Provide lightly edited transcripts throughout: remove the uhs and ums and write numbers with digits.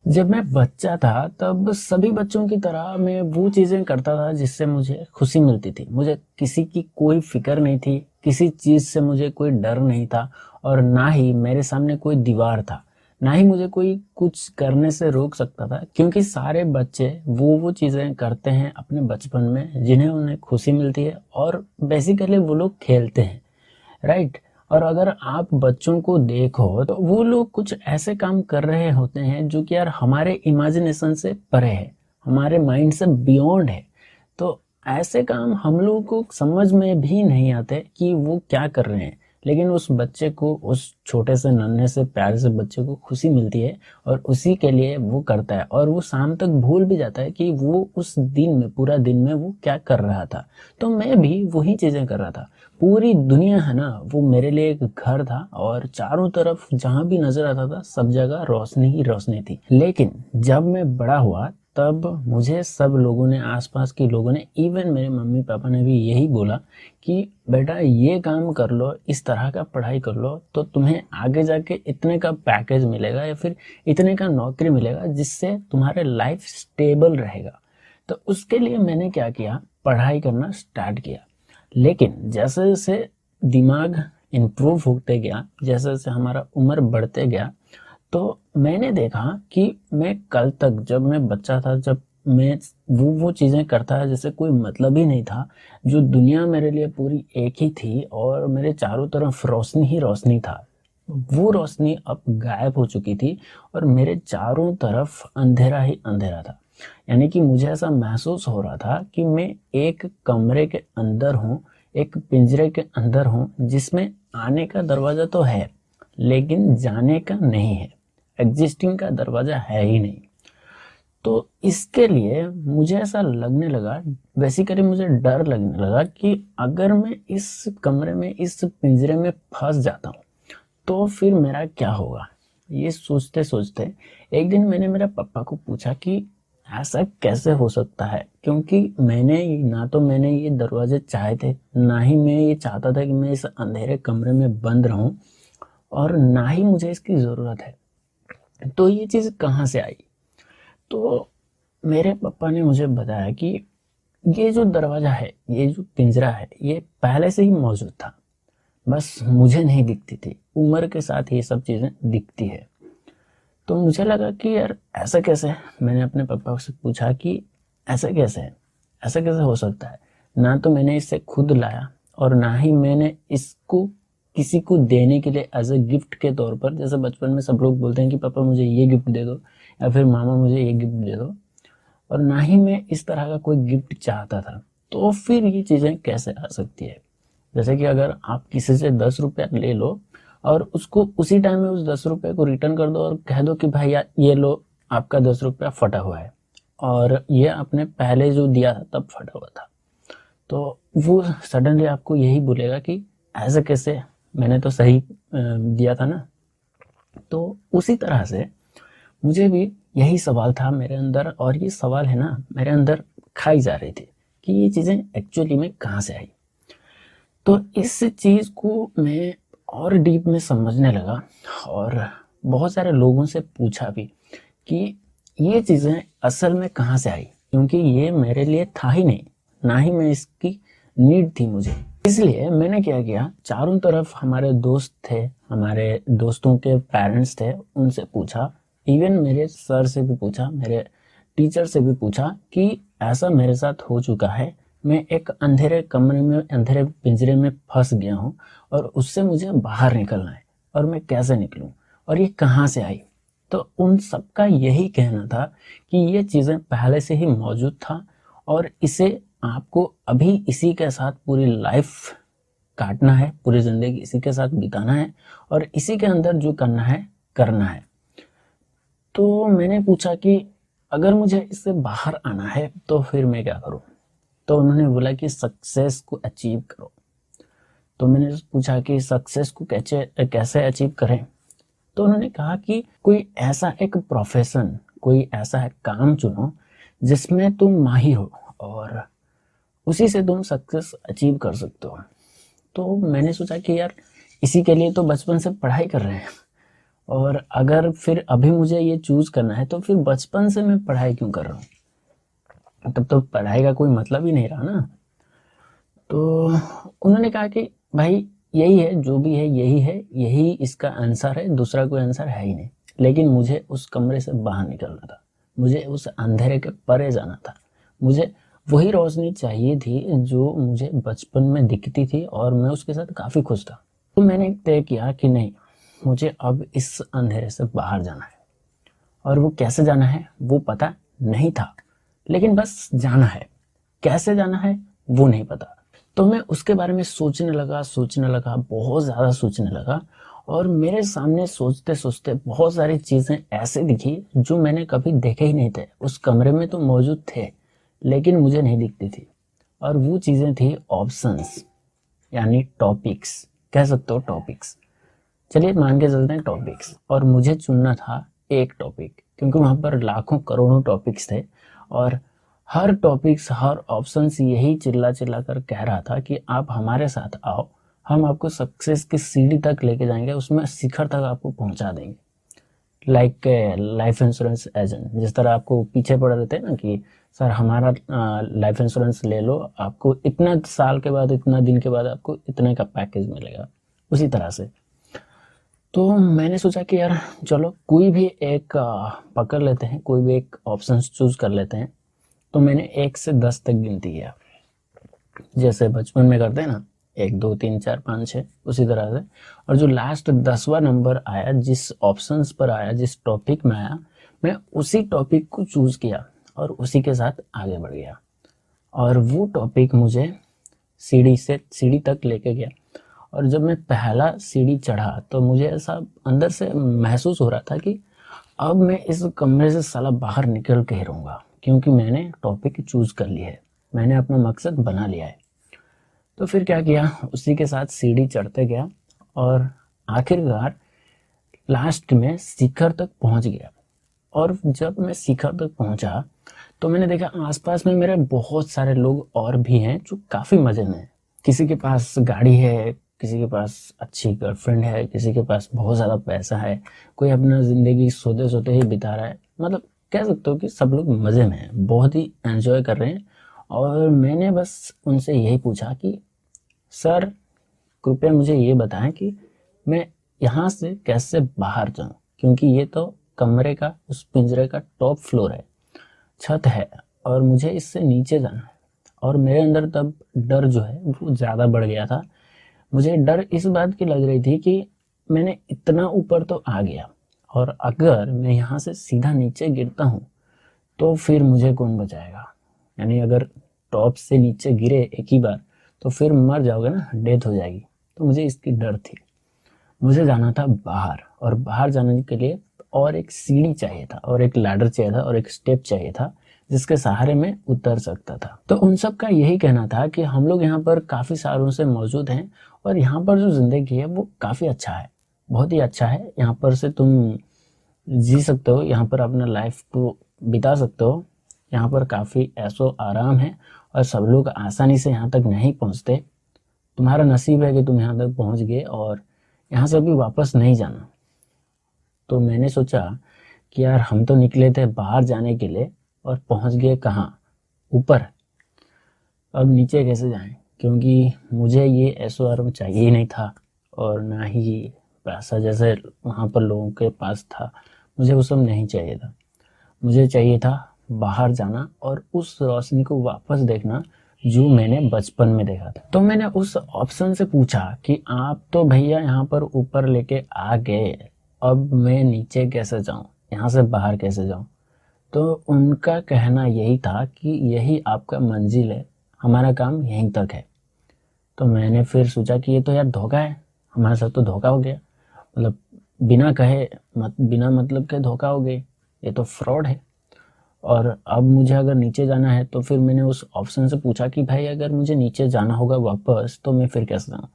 जब मैं बच्चा था तब सभी बच्चों की तरह मैं वो चीज़ें करता था जिससे मुझे खुशी मिलती थी। मुझे किसी की कोई फ़िक्र नहीं थी, किसी चीज़ से मुझे कोई डर नहीं था और ना ही मेरे सामने कोई दीवार था। ना ही मुझे कोई कुछ करने से रोक सकता था, क्योंकि सारे बच्चे वो चीज़ें करते हैं अपने बचपन में जिन्हें उन्हें खुशी मिलती है और बेसिकली वो लोग खेलते हैं। राइट। और अगर आप बच्चों को देखो तो वो लोग कुछ ऐसे काम कर रहे होते हैं जो कि यार हमारे इमेजिनेशन से परे है, हमारे माइंड से बियॉन्ड है। तो ऐसे काम हम लोगों को समझ में भी नहीं आते कि वो क्या कर रहे हैं, लेकिन उस बच्चे को, उस छोटे से नन्हे से प्यारे से बच्चे को खुशी मिलती है और उसी के लिए वो करता है और वो शाम तक भूल भी जाता है कि वो उस दिन में, पूरा दिन में वो क्या कर रहा था। तो मैं भी वही चीजें कर रहा था। पूरी दुनिया है ना, वो मेरे लिए एक घर था और चारों तरफ जहां भी नजर आता था सब जगह रोशनी ही रोशनी थी। लेकिन जब मैं बड़ा हुआ तब मुझे सब लोगों ने, आसपास के लोगों ने, इवन मेरे मम्मी पापा ने भी यही बोला कि बेटा ये काम कर लो, इस तरह का पढ़ाई कर लो तो तुम्हें आगे जाके इतने का पैकेज मिलेगा या फिर इतने का नौकरी मिलेगा जिससे तुम्हारे लाइफ स्टेबल रहेगा। तो उसके लिए मैंने क्या किया, पढ़ाई करना स्टार्ट किया। लेकिन जैसे जैसे दिमाग इम्प्रूव होते गया, जैसे जैसे हमारा उम्र बढ़ते गया, तो मैंने देखा कि मैं कल तक जब मैं बच्चा था, जब मैं वो चीज़ें करता है जैसे कोई मतलब ही नहीं था, जो दुनिया मेरे लिए पूरी एक ही थी और मेरे चारों तरफ रोशनी ही रोशनी था, वो रोशनी अब गायब हो चुकी थी और मेरे चारों तरफ अंधेरा ही अंधेरा था। यानी कि मुझे ऐसा महसूस हो रहा था कि मैं एक कमरे के अंदर हूँ, एक पिंजरे के अंदर हूँ जिसमें आने का दरवाज़ा तो है लेकिन जाने का नहीं है, एग्जिस्टिंग का दरवाज़ा है ही नहीं। तो इसके लिए मुझे ऐसा लगने लगा, बेसिकली मुझे डर लगने लगा कि अगर मैं इस कमरे में, इस पिंजरे में फंस जाता हूँ तो फिर मेरा क्या होगा। ये सोचते सोचते एक दिन मैंने मेरे पापा को पूछा कि ऐसा कैसे हो सकता है, क्योंकि मैंने ये दरवाजे चाहे थे, ना ही मैं ये चाहता था कि मैं इस अंधेरे कमरे में बंद रहूं और ना ही मुझे इसकी ज़रूरत है। तो ये चीज़ कहाँ से आई। तो मेरे पापा ने मुझे बताया कि ये जो दरवाज़ा है, ये जो पिंजरा है, ये पहले से ही मौजूद था, बस मुझे नहीं दिखती थी। उम्र के साथ ये सब चीज़ें दिखती है। तो मुझे लगा कि यार ऐसा कैसे है? मैंने अपने पापा से पूछा कि ऐसा कैसे है, ऐसा कैसे हो सकता है। ना तो मैंने इसे खुद लाया और ना ही मैंने इसको किसी को देने के लिए एज अ गिफ्ट के तौर पर, जैसे बचपन में सब लोग बोलते हैं कि पापा मुझे ये गिफ्ट दे दो या फिर मामा मुझे ये गिफ्ट दे दो, और ना ही मैं इस तरह का कोई गिफ्ट चाहता था। तो फिर ये चीज़ें कैसे आ सकती है। जैसे कि अगर आप किसी से 10 रुपया ले लो और उसको उसी टाइम में उस 10 रुपये को रिटर्न कर दो और कह दो कि भाई यार ये लो, आपका 10 रुपया फटा हुआ है और ये आपने पहले जो दिया था तब फटा हुआ था, तो वो सडनली आपको यही बोलेगा कि ऐसे कैसे, मैंने तो सही दिया था ना। तो उसी तरह से मुझे भी यही सवाल था मेरे अंदर, और ये सवाल है ना मेरे अंदर खाई जा रही थी कि ये चीज़ें एक्चुअली में कहाँ से आई। तो इस चीज़ को मैं और डीप में समझने लगा और बहुत सारे लोगों से पूछा भी कि ये चीज़ें असल में कहाँ से आई, क्योंकि ये मेरे लिए था ही नहीं, ना ही मैं इसकी नीड थी मुझे। इसलिए मैंने क्या किया, चारों तरफ हमारे दोस्त थे, हमारे दोस्तों के पेरेंट्स थे, उनसे पूछा, इवन मेरे सर से भी पूछा, मेरे टीचर से भी पूछा कि ऐसा मेरे साथ हो चुका है, मैं एक अंधेरे कमरे में, अंधेरे पिंजरे में फंस गया हूँ और उससे मुझे बाहर निकलना है और मैं कैसे निकलूं और ये कहाँ से आई। तो उन सबका यही कहना था कि ये चीज़ें पहले से ही मौजूद था और इसे आपको अभी इसी के साथ पूरी लाइफ काटना है, पूरी ज़िंदगी इसी के साथ बिताना है और इसी के अंदर जो करना है करना है। तो मैंने पूछा कि अगर मुझे इससे बाहर आना है तो फिर मैं क्या करूं। तो उन्होंने बोला कि सक्सेस को अचीव करो। तो मैंने पूछा कि सक्सेस को कैसे कैसे अचीव करें। तो उन्होंने कहा कि कोई ऐसा एक प्रोफेशन, कोई ऐसा एक काम चुनो जिसमें तुम माहिर हो और उसी से तुम सक्सेस अचीव कर सकते हो। तो मैंने सोचा कि यार इसी के लिए तो बचपन से पढ़ाई कर रहे हैं और अगर फिर अभी मुझे ये चूज करना है तो फिर बचपन से मैं पढ़ाई क्यों कर रहा हूँ, तब तो पढ़ाई का कोई मतलब ही नहीं रहा ना। तो उन्होंने कहा कि भाई यही है, जो भी है यही है, यही इसका आंसर है, दूसरा कोई आंसर है ही नहीं। लेकिन मुझे उस कमरे से बाहर निकलना था, मुझे उस अंधेरे के परे जाना था, मुझे वही रोशनी चाहिए थी जो मुझे बचपन में दिखती थी और मैं उसके साथ काफ़ी खुश था। तो मैंने तय किया कि नहीं, मुझे अब इस अंधेरे से बाहर जाना है। और वो कैसे जाना है वो पता नहीं था, लेकिन बस जाना है। कैसे जाना है वो नहीं पता। तो मैं उसके बारे में सोचने लगा, बहुत ज़्यादा सोचने लगा। और मेरे सामने सोचते सोचते बहुत सारी चीज़ें ऐसे दिखी जो मैंने कभी देखे ही नहीं थे। उस कमरे में तो मौजूद थे लेकिन मुझे नहीं दिखती थी। और वो चीज़ें थी ऑप्शंस, यानी टॉपिक्स, कह सकते हो टॉपिक्स। चलिए मान के चलते हैं टॉपिक्स। और मुझे चुनना था एक टॉपिक, क्योंकि वहाँ पर लाखों करोड़ों टॉपिक्स थे। और हर टॉपिक्स, हर ऑप्शंस यही चिल्ला चिल्ला कर कह रहा था कि आप हमारे साथ आओ, हम आपको सक्सेस की सीढ़ी तक लेके जाएंगे, उसमें शिखर तक आपको पहुंचा देंगे। लाइक लाइफ इंश्योरेंस एजेंट, जिस तरह आपको पीछे पड़ रहे थे ना कि सर हमारा लाइफ इंश्योरेंस ले लो, आपको इतना साल के बाद, इतना दिन के बाद आपको इतने का पैकेज मिलेगा, उसी तरह से। तो मैंने सोचा कि यार चलो कोई भी एक पकड़ लेते हैं, कोई भी एक ऑप्शन चूज कर लेते हैं। तो मैंने 1 से 10 तक गिनती किया, जैसे बचपन में करते हैं ना, 1 2 3 4 5 6, उसी तरह से। और जो लास्ट 10वां नंबर आया, जिस ऑप्शंस पर आया, जिस टॉपिक में आया, मैं उसी टॉपिक को चूज किया और उसी के साथ आगे बढ़ गया। और वो टॉपिक मुझे सीढ़ी तक लेके गया। और जब मैं पहला सीढ़ी चढ़ा तो मुझे ऐसा अंदर से महसूस हो रहा था कि अब मैं इस कमरे से साला बाहर निकल के ही रहूँगा, क्योंकि मैंने टॉपिक चूज कर लिया है, मैंने अपना मकसद बना लिया है। तो फिर क्या किया, उसी के साथ सीढ़ी चढ़ते गया और आखिरकार लास्ट में शिखर तक पहुंच गया। और जब मैं शिखर तक पहुंचा तो मैंने देखा आसपास में मेरे बहुत सारे लोग और भी हैं जो काफ़ी मज़े में हैं। किसी के पास गाड़ी है, किसी के पास अच्छी गर्लफ्रेंड है, किसी के पास बहुत ज़्यादा पैसा है, कोई अपना ज़िंदगी सोते सोते ही बिता रहा है। मतलब कह सकते हो कि सब लोग मज़े में हैं, बहुत ही एंजॉय कर रहे हैं। और मैंने बस उनसे यही पूछा कि सर कृपया मुझे ये बताएं कि मैं यहाँ से कैसे बाहर जाऊँ, क्योंकि ये तो कमरे का, उस पिंजरे का टॉप फ्लोर है, छत है, और मुझे इससे नीचे जाना है। और मेरे अंदर तब डर जो है वो ज़्यादा बढ़ गया था। मुझे डर इस बात की लग रही थी कि मैंने इतना ऊपर तो आ गया, और अगर मैं यहाँ से सीधा नीचे गिरता हूँ तो फिर मुझे कौन बचाएगा। यानी अगर टॉप से नीचे गिरे एक ही बार तो फिर मर जाओगे ना, डेथ हो जाएगी। तो मुझे इसकी डर थी। मुझे जाना था बाहर, और बाहर जाने के लिए और एक सीढ़ी चाहिए था, और एक लैडर चाहिए था, और एक स्टेप चाहिए था जिसके सहारे में उतर सकता था। तो उन सब का यही कहना था कि हम लोग यहाँ पर काफ़ी सालों से मौजूद हैं, और यहाँ पर जो ज़िंदगी है वो काफ़ी अच्छा है, बहुत ही अच्छा है। यहाँ पर से तुम जी सकते हो, यहाँ पर अपना लाइफ को बिता सकते हो। यहाँ पर काफ़ी ऐशो आराम है, और सब लोग आसानी से यहाँ तक नहीं पहुँचते। तुम्हारा नसीब है कि तुम यहाँ तक पहुँच गए, और यहाँ से अभी वापस नहीं जाना। तो मैंने सोचा कि यार हम तो निकले थे बाहर जाने के लिए, और पहुँच गए कहाँ, ऊपर। अब नीचे कैसे जाएं, क्योंकि मुझे ये ऐशो आराम चाहिए ही नहीं था, और ना ही पैसा जैसे वहाँ पर लोगों के पास था, मुझे वो सब नहीं चाहिए था। मुझे चाहिए था बाहर जाना और उस रोशनी को वापस देखना जो मैंने बचपन में देखा था। तो मैंने उस ऑप्शन से पूछा कि आप तो भैया यहाँ पर ऊपर लेके आ गए, अब मैं नीचे कैसे जाऊँ, यहाँ से बाहर कैसे जाऊँ। तो उनका कहना यही था कि यही आपका मंजिल है, हमारा काम यहीं तक है। तो मैंने फिर सोचा कि ये तो यार धोखा है, हमारे साथ तो धोखा हो गया। मतलब बिना कहे बिना मतलब के धोखा हो गई, ये तो फ्रॉड है। और अब मुझे अगर नीचे जाना है तो फिर मैंने उस ऑप्शन से पूछा कि भाई अगर मुझे नीचे जाना होगा वापस तो मैं फिर कैसे जाऊँ।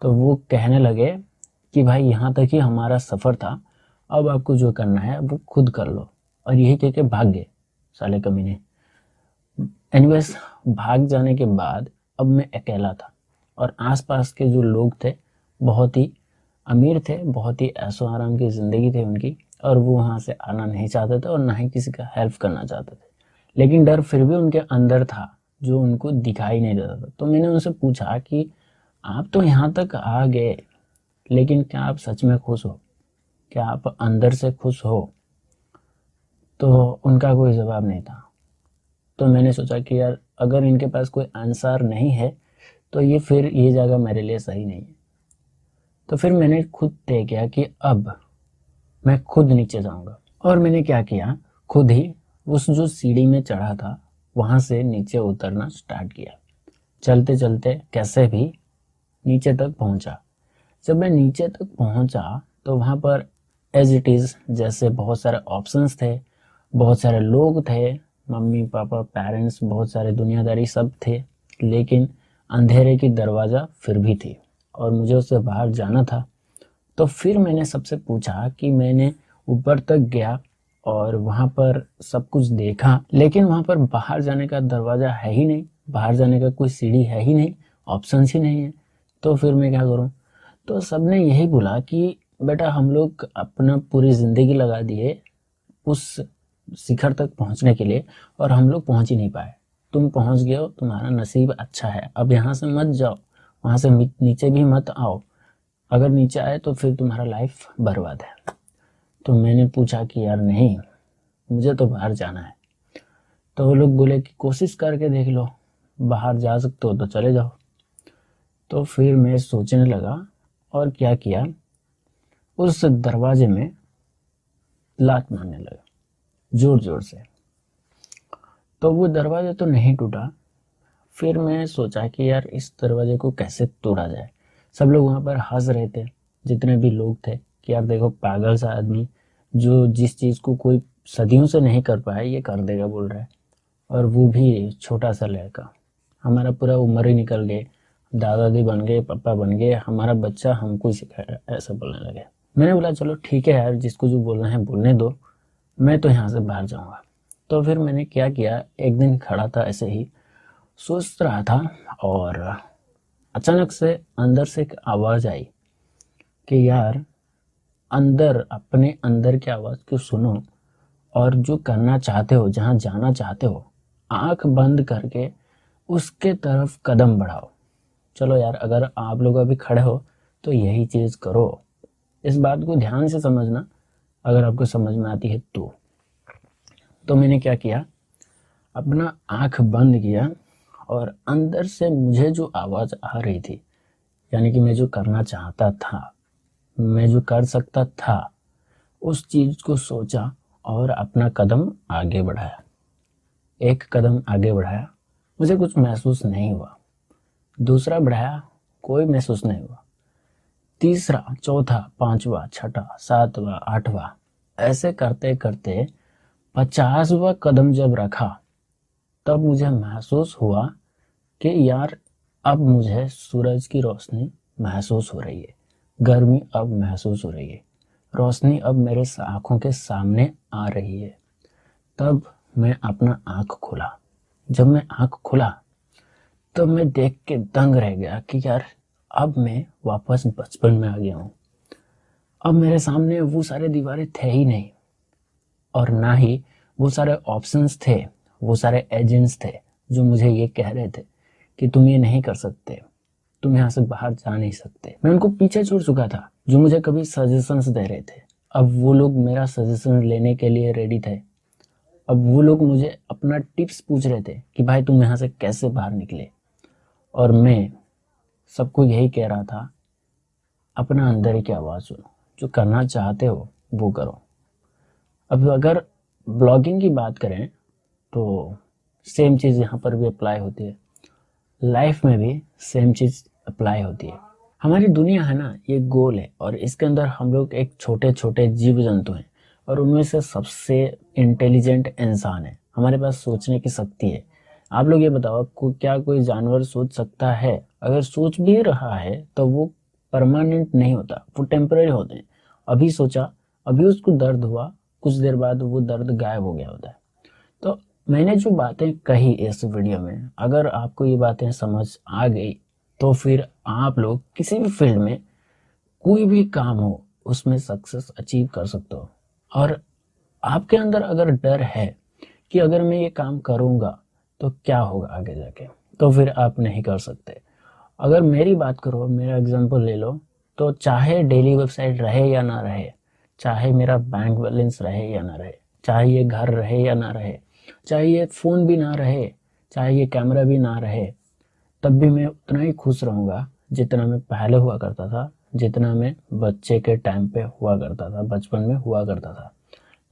तो वो कहने लगे कि भाई यहाँ तक ही हमारा सफ़र था, अब आपको जो करना है वो खुद कर लो। और यही कह के भाग गए साले कमीने। एनीवेज, भाग जाने के बाद अब मैं अकेला था, और आसपास के जो लोग थे बहुत ही अमीर थे, बहुत ही ऐशो आराम की ज़िंदगी थी उनकी, और वो वहाँ से आना नहीं चाहते थे और ना ही किसी का हेल्प करना चाहते थे। लेकिन डर फिर भी उनके अंदर था, जो उनको दिखाई नहीं देता था। तो मैंने उनसे पूछा कि आप तो यहाँ तक आ गए, लेकिन क्या आप सच में खुश हो? क्या आप अंदर से खुश हो? तो उनका कोई जवाब नहीं था। तो मैंने सोचा कि यार, अगर इनके पास कोई आंसर नहीं है तो ये जगह मेरे लिए सही नहीं है। तो फिर मैंने खुद तय किया कि अब मैं खुद नीचे जाऊंगा। और मैंने क्या किया, खुद ही उस जो सीढ़ी में चढ़ा था वहां से नीचे उतरना स्टार्ट किया। चलते चलते कैसे भी नीचे तक पहुंचा। जब मैं नीचे तक पहुंचा तो वहां पर एज इट इज़ जैसे बहुत सारे ऑप्शंस थे, बहुत सारे लोग थे, मम्मी पापा पेरेंट्स, बहुत सारे दुनियादारी सब थे, लेकिन अंधेरे की दरवाज़ा फिर भी थी और मुझे उससे बाहर जाना था। तो फिर मैंने सबसे पूछा कि मैंने ऊपर तक गया और वहाँ पर सब कुछ देखा, लेकिन वहाँ पर बाहर जाने का दरवाज़ा है ही नहीं, बाहर जाने का कोई सीढ़ी है ही नहीं, ऑप्शंस ही नहीं है। तो फिर मैं क्या करूँ? तो सबने यही बोला कि बेटा, हम लोग अपना पूरी ज़िंदगी लगा दिए उस शिखर तक पहुंचने के लिए और हम लोग पहुंच ही नहीं पाए। तुम पहुंच गए हो, तुम्हारा नसीब अच्छा है, अब यहाँ से मत जाओ, वहाँ से नीचे भी मत आओ। अगर नीचे आए तो फिर तुम्हारा लाइफ बर्बाद है। तो मैंने पूछा कि यार नहीं, मुझे तो बाहर जाना है। तो वो लोग बोले कि कोशिश करके देख लो, बाहर जा सकते हो तो चले जाओ। तो फिर मैं सोचने लगा और क्या किया, उस दरवाजे में लात मारने लगा जोर जोर से। तो वो दरवाजा तो नहीं टूटा। फिर मैं सोचा कि यार, इस दरवाजे को कैसे तोड़ा जाए। सब लोग वहाँ पर हंस रहे थे, जितने भी लोग थे, कि यार देखो, पागल सा आदमी जो जिस चीज़ को कोई सदियों से नहीं कर पाया ये कर देगा बोल रहा है। और वो भी छोटा सा लड़का। हमारा पूरा उम्र ही निकल गए, दादा दादी बन गए, पापा बन गए, हमारा बच्चा हमको ही सिखाया, ऐसा बोलने लगे। मैंने बोला चलो ठीक है यार, जिसको जो बोलना है बोलने दो, मैं तो यहाँ से बाहर जाऊँगा। तो फिर मैंने क्या किया, एक दिन खड़ा था ऐसे ही सोच रहा था और अचानक से अंदर से एक आवाज़ आई कि यार, अंदर, अपने अंदर की आवाज़ को सुनो और जो करना चाहते हो, जहाँ जाना चाहते हो, आंख बंद करके उसके तरफ कदम बढ़ाओ। चलो यार, अगर आप लोग अभी खड़े हो तो यही चीज़ करो। इस बात को ध्यान से समझना, अगर आपको समझ में आती है तो मैंने क्या किया, अपना आंख बंद किया और अंदर से मुझे जो आवाज़ आ रही थी, यानी कि मैं जो करना चाहता था, मैं जो कर सकता था, उस चीज़ को सोचा और अपना कदम आगे बढ़ाया। एक कदम आगे बढ़ाया, मुझे कुछ महसूस नहीं हुआ। दूसरा बढ़ाया, कोई महसूस नहीं हुआ। तीसरा, चौथा, पांचवा, छठा, सातवां, आठवां, ऐसे करते करते 50वां कदम जब रखा, तब मुझे महसूस हुआ कि यार, अब मुझे सूरज की रोशनी महसूस हो रही है, गर्मी अब महसूस हो रही है, रोशनी अब मेरे आंखों के सामने आ रही है। तब मैं अपना आंख खोला। जब मैं आंख खोला तब मैं देख के दंग रह गया कि यार, अब मैं वापस बचपन में आ गया हूँ। अब मेरे सामने वो सारे दीवारें थे ही नहीं, और ना ही वो सारे ऑप्शंस थे, वो सारे एजेंट्स थे जो मुझे ये कह रहे थे कि तुम ये नहीं कर सकते, तुम यहाँ से बाहर जा नहीं सकते। मैं उनको पीछे छोड़ चुका था, जो मुझे कभी सजेशंस दे रहे थे। अब वो लोग मेरा सजेशन लेने के लिए रेडी थे। अब वो लोग मुझे अपना टिप्स पूछ रहे थे कि भाई, तुम यहाँ से कैसे बाहर निकले। और मैं सबको यही कह रहा था, अपना अंदर की आवाज़ सुनो, जो करना चाहते हो वो करो। अब अगर ब्लॉगिंग की बात करें तो सेम चीज़ यहाँ पर भी अप्लाई होती है, लाइफ में भी सेम चीज़ अप्लाई होती है। हमारी दुनिया है ना, ये गोल है और इसके अंदर हम लोग एक छोटे छोटे जीव जंतु हैं, और उनमें से सबसे इंटेलिजेंट इंसान है। हमारे पास सोचने की शक्ति है। आप लोग ये बताओ, क्या कोई जानवर सोच सकता है? अगर सोच भी रहा है तो वो परमानेंट नहीं होता, वो टेम्पररी होते हैं। अभी सोचा, अभी उसको दर्द हुआ, कुछ देर बाद वो दर्द गायब हो गया होता है। तो मैंने जो बातें कही इस वीडियो में, अगर आपको ये बातें समझ आ गई तो फिर आप लोग किसी भी फील्ड में कोई भी काम हो उसमें सक्सेस अचीव कर सकते हो। और आपके अंदर अगर डर है कि अगर मैं ये काम करूँगा तो क्या होगा आगे जाके, तो फिर आप नहीं कर सकते। अगर मेरी बात करो, मेरा एग्जांपल ले लो, तो चाहे डेली वेबसाइट रहे या ना रहे, चाहे मेरा बैंक बैलेंस रहे या ना रहे, चाहे ये घर रहे या ना रहे, चाहे ये फ़ोन भी ना रहे, चाहे ये कैमरा भी ना रहे, तब भी मैं उतना ही खुश रहूँगा जितना मैं पहले हुआ करता था, जितना मैं बच्चे के टाइम पे हुआ करता था, बचपन में हुआ करता था।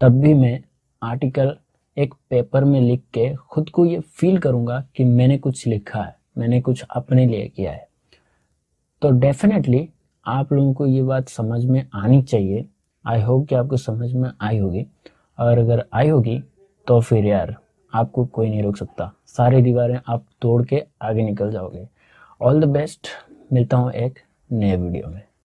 तब भी मैं आर्टिकल एक पेपर में लिख के खुद को ये फील करूँगा कि मैंने कुछ लिखा है, मैंने कुछ अपने लिए किया है। तो डेफिनेटली आप लोगों को ये बात समझ में आनी चाहिए। आई होप कि आपको समझ में आई होगी, और अगर आई होगी तो फिर यार आपको कोई नहीं रोक सकता, सारी दीवारें आप तोड़ के आगे निकल जाओगे। ऑल द बेस्ट, मिलता हूँ एक नए वीडियो में।